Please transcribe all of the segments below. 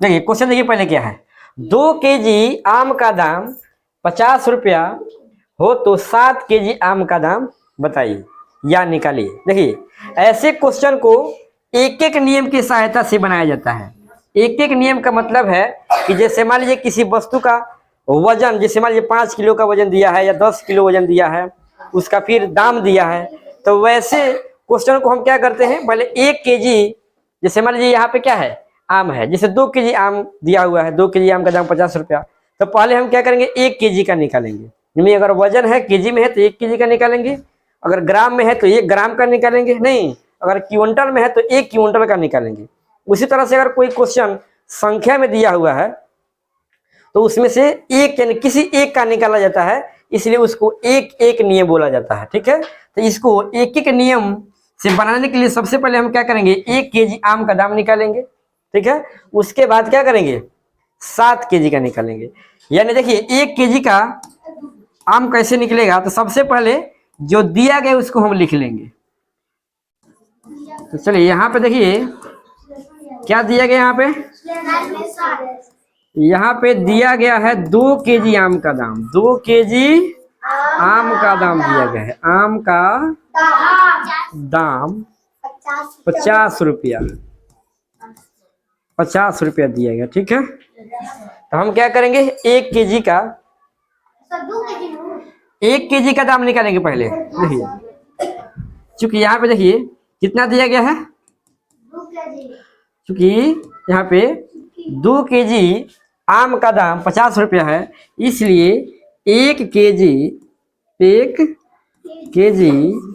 देखिए क्वेश्चन देखिए पहले क्या है, 2 केजी आम का दाम 50 रुपया हो तो 7 केजी आम का दाम बताइए या निकालिए। देखिए ऐसे क्वेश्चन को एक एक नियम की सहायता से बनाया जाता है। एक एक नियम का मतलब है कि जैसे मान लीजिए किसी वस्तु का वजन, जैसे मान लीजिए 5 किलो का वजन दिया है या 10 किलो वजन दिया है, उसका फिर दाम दिया है, तो वैसे क्वेश्चन को हम क्या करते हैं, पहले 1 केजी, जैसे मान लीजिए यहाँ पे क्या है, आम है, जैसे 2 केजी आम दिया हुआ है, 2 केजी आम का दाम 50 रुपया, तो पहले हम क्या करेंगे 1 केजी का निकालेंगे। यानी अगर वजन है केजी में है तो 1 केजी का निकालेंगे, अगर ग्राम में है तो 1 ग्राम का निकालेंगे, नहीं अगर क्विंटल में है तो 1 क्विंटल का निकालेंगे। उसी तरह से अगर कोई क्वेश्चन संख्या में दिया हुआ है तो उसमें से एक यानी किसी एक का निकाला जाता है, इसलिए उसको एक एक नियम बोला जाता है। ठीक है, तो इसको एक एक नियम से बनाने के लिए सबसे पहले हम क्या करेंगे, 1 केजी आम का दाम निकालेंगे। ठीक है, उसके बाद क्या करेंगे 7 केजी का निकालेंगे। यानी देखिए 1 केजी का आम कैसे निकलेगा, तो सबसे पहले जो दिया गया उसको हम लिख लेंगे। तो चलिए यहाँ पे देखिए क्या दिया गया, यहाँ पे दिया गया है 2 केजी आम का दाम, 2 केजी आम का दाम दिया गया है। आम का दाम 50 रुपया, 50 रुपया दिया गया। ठीक है, तो हम क्या करेंगे 1 केजी का, 1 केजी का दाम निकालेंगे पहले। देखिए चूंकि यहाँ पे देखिए कितना दिया गया है, चूंकि यहाँ पे 2 केजी आम का दाम 50 रुपया है, इसलिए 1 केजी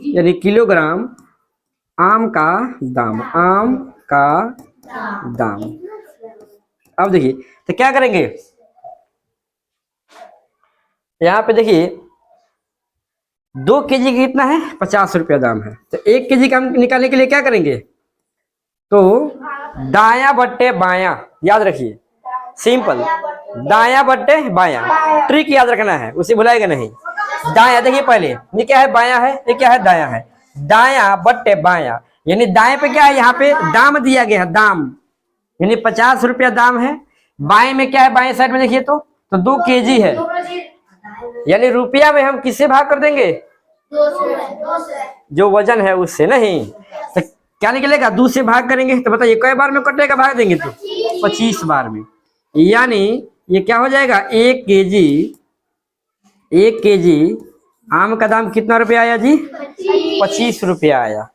यानी किलोग्राम आम का दाम, आम का दाम। अब देखिए तो क्या करेंगे, यहाँ पे देखिए 2 केजी का कितना है 50 रुपया दाम है, तो 1 केजी का निकालने के लिए क्या करेंगे, तो दाया बट्टे बाया, याद रखिए सिंपल, दाया बट्टे बाया, ट्रिक याद रखना है, उसे भुलाएगा नहीं। दाया देखिए पहले ये क्या है, बाया है, ये क्या है दाया है, दाया बट्टे बाया, यानी दाएं पे क्या है, यहाँ पे दाम दिया गया है, दाम यानी 50 रुपया दाम है। बाएं में क्या है, बाएं साइड में देखिए तो 2 केजी है, यानी रुपया में हम किससे भाग कर देंगे, जो वजन है उससे, नहीं तो क्या निकलेगा 2 से भाग करेंगे, तो बताइए कई बार में कटेगा, भाग देंगे तो 25 बार में, यानी ये क्या हो जाएगा 1 केजी आम का दाम कितना रुपया आया जी, 25 रुपया आया।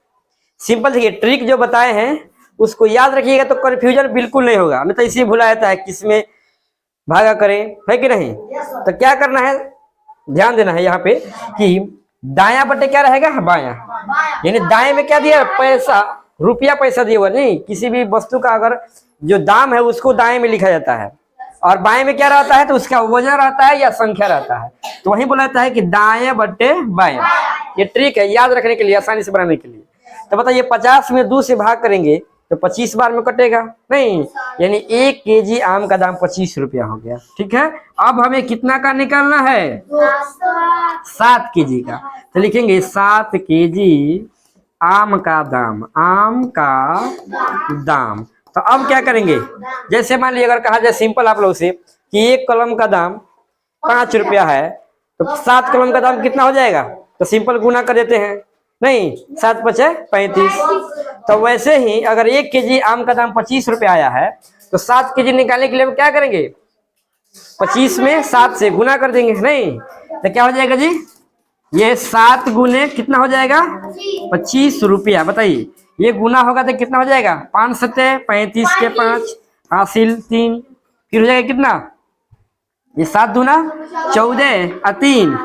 सिंपल देखिए ट्रिक जो बताए हैं उसको याद रखिएगा तो कंफ्यूजन बिल्कुल नहीं होगा, नहीं तो इसी भुला जाता है किसमें भागा करें, है कि नहीं। तो क्या करना है, ध्यान देना है यहाँ पे कि दाया बटे क्या रहेगा, बाया, यानी दाएं में क्या दिया, पैसा, रुपया पैसा दिया हुआ, नहीं किसी भी वस्तु का अगर जो दाम है उसको दाएं में लिखा जाता है, और बाएं में क्या रहता है, तो उसका वजन रहता है या संख्या रहता है, तो वही बोला जाता है कि दाएं बटे बाएं। ये ट्रिक है याद रखने के लिए, आसानी से बनाने के लिए। तो बताइए 50 में 2 से भाग करेंगे तो 25 बार में कटेगा, नहीं यानी 1 केजी आम का दाम 25 रुपया हो गया। ठीक है, अब हमें कितना का निकालना है, 7 केजी का, तो लिखेंगे 7 केजी आम का दाम, आम का दाम। तो अब क्या करेंगे, जैसे मान लीजिए अगर कहा जाए सिंपल आप लोग से कि 1 कलम का दाम 5 रुपया है, तो 7 कलम का दाम कितना हो जाएगा, तो सिंपल गुना कर देते हैं, नहीं 7 पचे 35। तो वैसे ही अगर 1 केजी आम का दाम 25 रुपया आया है, तो 7 केजी निकालने के लिए हम क्या करेंगे, 25 में 7 से गुना कर देंगे, नहीं तो क्या हो जाएगा जी, ये 7 गुने कितना हो जाएगा 25 रुपया। बताइए ये गुना होगा तो कितना हो जाएगा, 5 सत्ते 35 के 5 हासिल 3, फिर हो जाएगा कितना, ये 7 दूना 14 और 3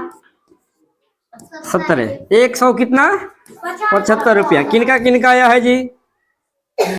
17, 100 कितना 75 रुपया। किनका आया है जी,